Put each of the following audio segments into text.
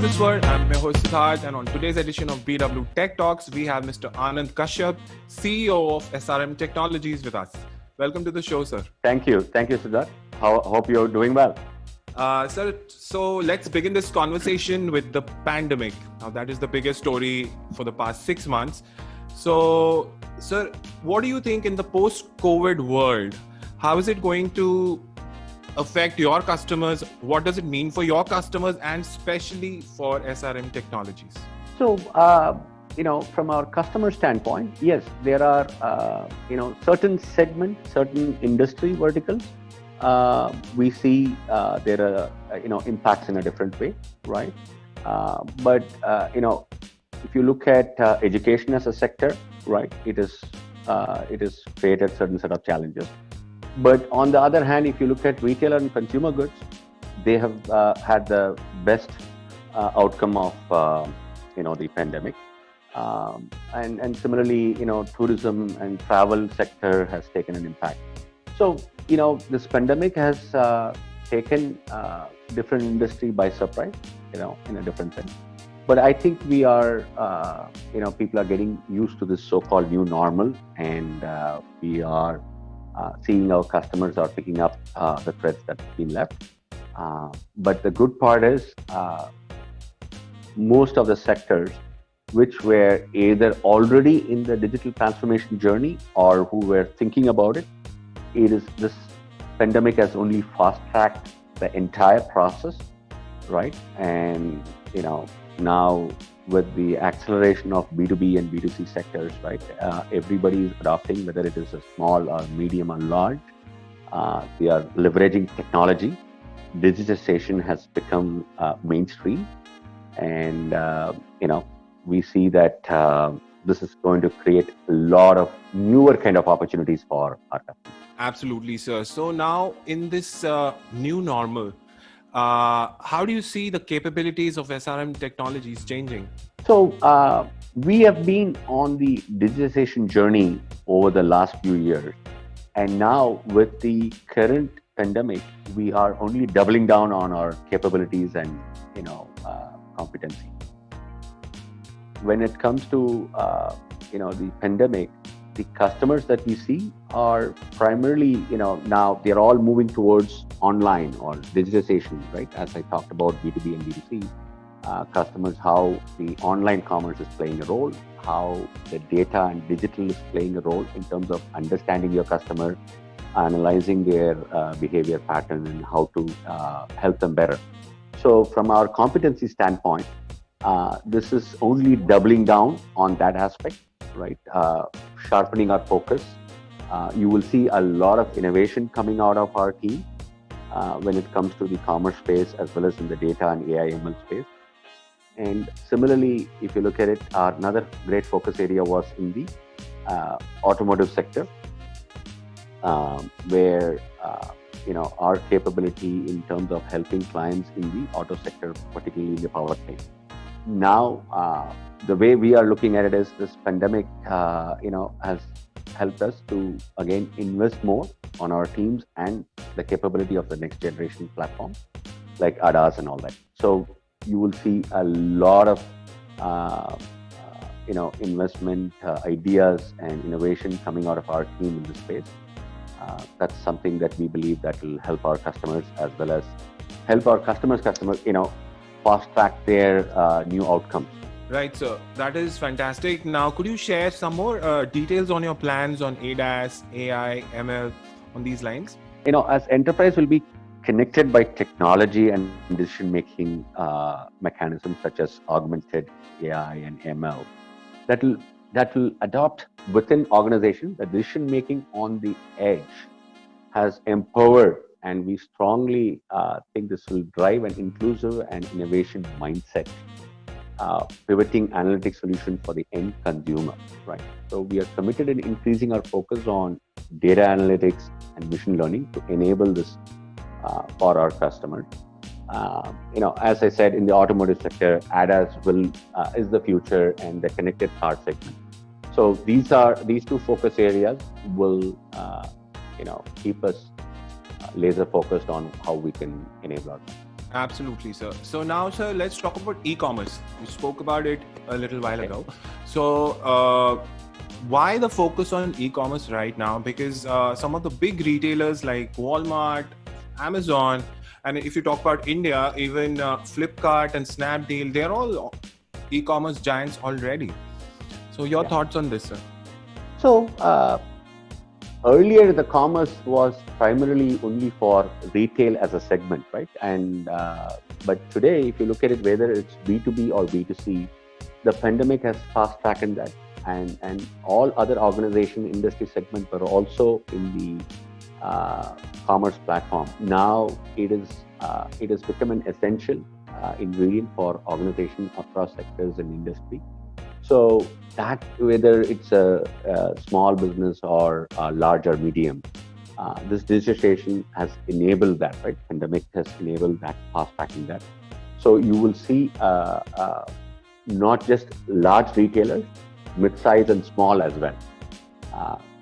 Namaskar, I'm your host Siddharth, and on today's edition of BW Tech Talks, we have Mr. Anand Kashyap, CEO of SRM Technologies with us. Welcome to the show, sir. Thank you, Siddharth. Hope you're doing well. Sir, so let's begin this conversation with the pandemic. Now, that is the biggest story for the past 6 months. So, sir, what do you think in the post-COVID world? How is it going to affect your customers? What does it mean for your customers and especially for SRM Technologies? So, from our customer standpoint, yes, there are, certain segments, certain industry verticals. We see there are, impacts in a different way, right? But if you look at education as a sector, right, it is created certain set of challenges. But on the other hand, if you look at retail and consumer goods, they have had the best outcome of the pandemic, and similarly, tourism and travel sector has taken an impact. So this pandemic has taken different industry by surprise, in a different sense. But I think we are, people are getting used to this so-called new normal, and we are seeing our customers are picking up the threads that have been left. But the good part is most of the sectors which were either already in the digital transformation journey or who were thinking about it, this pandemic has only fast-tracked the entire process, right? And now with the acceleration of B2B and B2C sectors, right, everybody is adopting, whether it is a small or medium or large. They are leveraging technology. Digitization has become mainstream, and we see that this is going to create a lot of newer kind of opportunities for our customers. Absolutely, sir. So now in this new normal, how do you see the capabilities of SRM Technologies changing? So we have been on the digitization journey over the last few years, and now with the current pandemic, we are only doubling down on our capabilities and competency. When it comes to the pandemic, the customers that we see are primarily, now they're all moving towards online or digitization, right? As I talked about B2B and B2C customers, how the online commerce is playing a role, how the data and digital is playing a role in terms of understanding your customer, analyzing their behavior pattern, and how to help them better. So from our competency standpoint, this is only doubling down on that aspect, right? Sharpening our focus. You will see a lot of innovation coming out of our team when it comes to the commerce space as well as in the data and AI ML space. And similarly, if you look at it, another great focus area was in the automotive sector, where our capability in terms of helping clients in the auto sector, particularly in the powertrain. Now, the way we are looking at it is this pandemic, has helped us to again invest more on our teams and the capability of the next generation platform, like ADAS and all that. So you will see a lot of, investment ideas and innovation coming out of our team in this space. That's something that we believe that will help our customers as well as help our customers, fast track their new outcomes. Right, sir. That is fantastic. Now, could you share some more details on your plans on ADAS, AI, ML on these lines? As enterprise will be connected by technology and decision-making mechanisms such as augmented AI and ML, that will adopt within organization. The decision-making on the edge has empowered, and we strongly think this will drive an inclusive and innovation mindset, pivoting analytics solution for the end consumer, right? So we are committed in increasing our focus on data analytics and machine learning to enable this for our customers. As I said, in the automotive sector, ADAS is the future, and the connected car segment. So these two focus areas will keep us laser focused on how we can enable our. Absolutely, sir. So now, sir, let's talk about e-commerce. We spoke about it a little while ago. So, why the focus on e-commerce right now? Because some of the big retailers like Walmart, Amazon, and if you talk about India, even Flipkart and Snapdeal, they're all e-commerce giants already. So, your thoughts on this, sir? So, earlier the commerce was primarily only for retail as a segment, right? And but today, if you look at it, whether it's B2B or B2C, the pandemic has fast-tracked that, and all other organization industry segments are also in the commerce platform. Now it has become an essential ingredient for organizations across sectors and industry. So that whether it's a small business or a large or medium, this digitization has enabled that, right? Pandemic has enabled that, fast tracking that. So you will see not just large retailers, mid-size and small as well.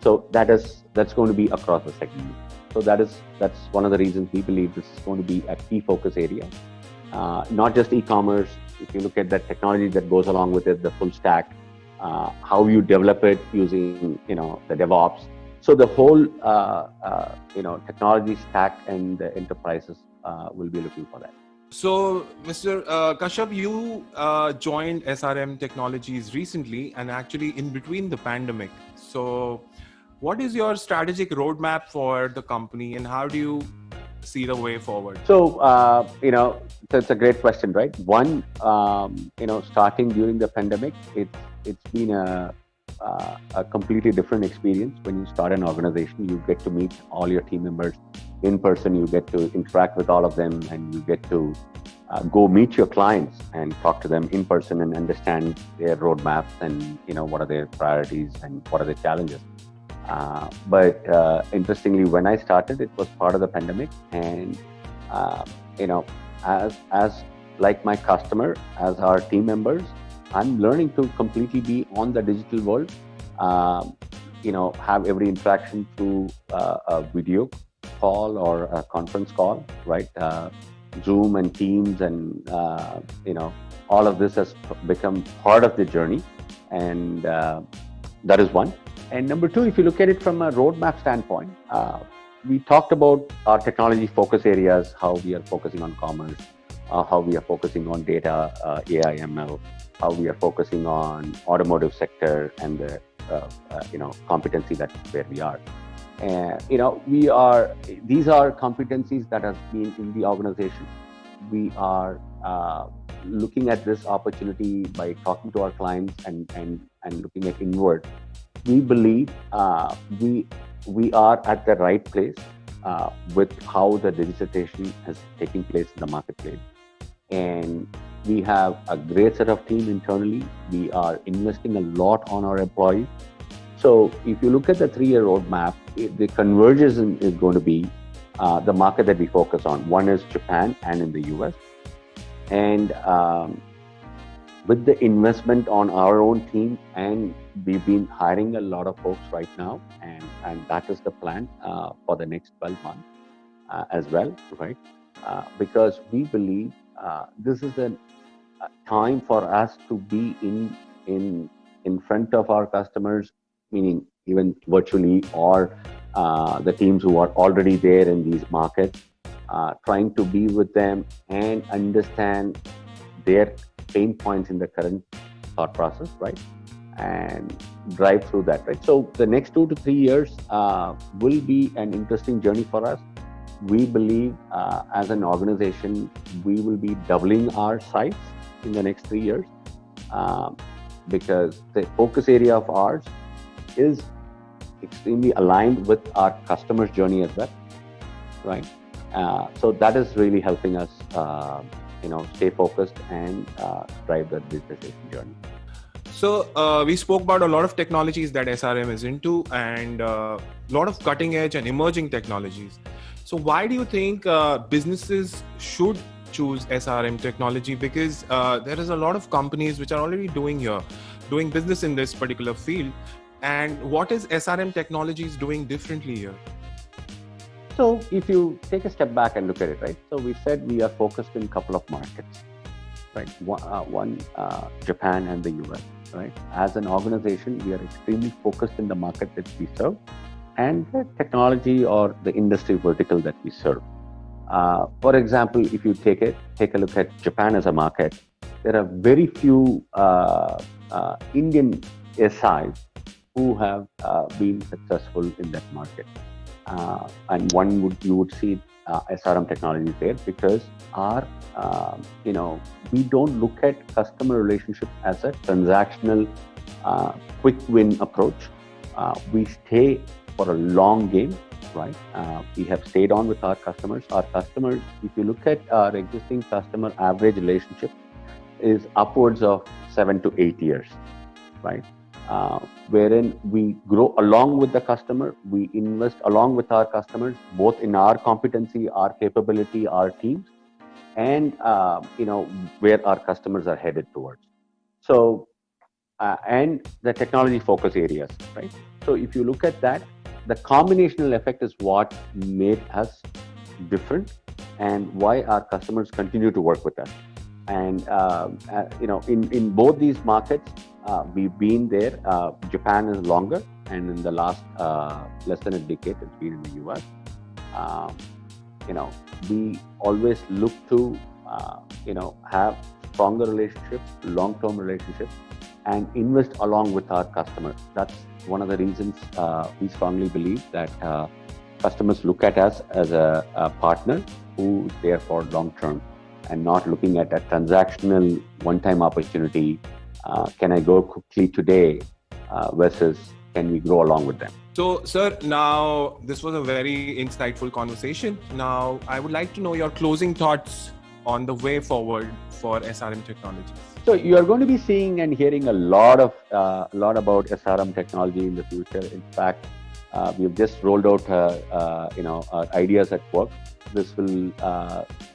So that's going to be across the segment. So that's one of the reasons we believe this is going to be a key focus area. Not just e-commerce. If you look at the technology that goes along with it, the full stack, how you develop it using the DevOps. So the whole technology stack and the enterprises will be looking for that. So, Mr. Kashyap, you joined SRM Technologies recently and actually in between the pandemic. So, what is your strategic roadmap for the company and how do you see the way forward? So, that's a great question, right? One, starting during the pandemic, it's been a completely different experience. When you start an organization, you get to meet all your team members in person, you get to interact with all of them, and you get to go meet your clients and talk to them in person and understand their roadmaps and what are their priorities and what are the challenges. But interestingly, when I started, it was part of the pandemic, and as like my customer, as our team members, I'm learning to completely be on the digital world. Have every interaction through a video call or a conference call, right? Zoom and Teams and all of this has become part of the journey, and that is one. And number two, if you look at it from a roadmap standpoint, we talked about our technology focus areas, how we are focusing on commerce, how we are focusing on data, AI, ML, how we are focusing on automotive sector and the competency that's where we are. And these are competencies that have been in the organization. We are looking at this opportunity by talking to our clients and looking at inward. We believe we are at the right place with how the digitization is taking place in the marketplace. And we have a great set of team internally. We are investing a lot on our employees. So if you look at the 3-year roadmap, the convergence is going to be the market that we focus on. One is Japan and in the US. And with the investment on our own team, and we've been hiring a lot of folks right now, and that is the plan for the next 12 months as well, right? Because we believe this is a time for us to be in front of our customers, meaning even virtually, or the teams who are already there in these markets, trying to be with them and understand their pain points in the current thought process, right? And drive through that, right? So the next 2 to 3 years will be an interesting journey for us. We believe as an organization, we will be doubling our size in the next 3 years because the focus area of ours is extremely aligned with our customers' journey as well, right? So that is really helping us, stay focused and drive the digitization journey. So we spoke about a lot of technologies that SRM is into and a lot of cutting edge and emerging technologies. So why do you think businesses should choose SRM technology? Because there is a lot of companies which are already doing business in this particular field. And what is SRM Technologies doing differently here? So if you take a step back and look at it, right? So we said we are focused in a couple of markets, right? One Japan and the US, right? As an organization, we are extremely focused in the market that we serve and the technology or the industry vertical that we serve. For example, if you take a look at Japan as a market, there are very few Indian SIs who have been successful in that market. And you would see SRM Technologies there because we don't look at customer relationship as a transactional quick win approach. We stay for a long game, right? We have stayed on with our customers. Our customers, if you look at our existing customer average relationship, is upwards of 7 to 8 years, right? Wherein we grow along with the customer, we invest along with our customers, both in our competency, our capability, our teams, and where our customers are headed towards. So, and the technology focus areas, right? So if you look at that, the combinational effect is what made us different and why our customers continue to work with us. And in both these markets, we've been there. Japan is longer, and in the last less than a decade, it's been in the US. We always look to have stronger relationships, long-term relationships, and invest along with our customers. That's one of the reasons we strongly believe that customers look at us as a partner who is there for long-term, and not looking at a transactional one-time opportunity. Can I go quickly today versus can we grow along with them? So, sir, now this was a very insightful conversation. Now, I would like to know your closing thoughts on the way forward for SRM Technologies. So, you are going to be seeing and hearing a lot about SRM technology in the future. In fact, we have just rolled out our ideas at work. This will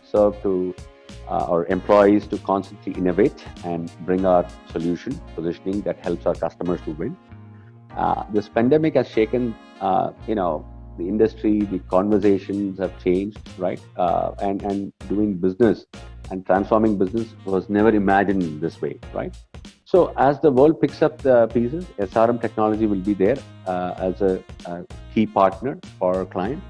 serve to our employees to constantly innovate and bring our solution positioning that helps our customers to win. This pandemic has shaken, the industry, the conversations have changed, right? And doing business and transforming business was never imagined this way, right? So as the world picks up the pieces, SRM Technology will be there as a key partner for our client,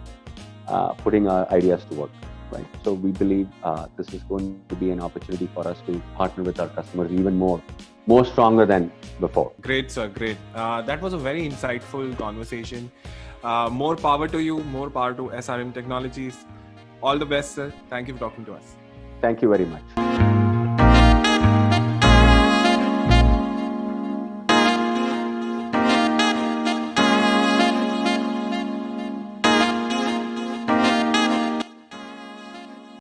putting our ideas to work. Right. So we believe this is going to be an opportunity for us to partner with our customers even more stronger than before. Great, sir. Great. That was a very insightful conversation. More power to you. More power to SRM Technologies. All the best, sir. Thank you for talking to us. Thank you very much.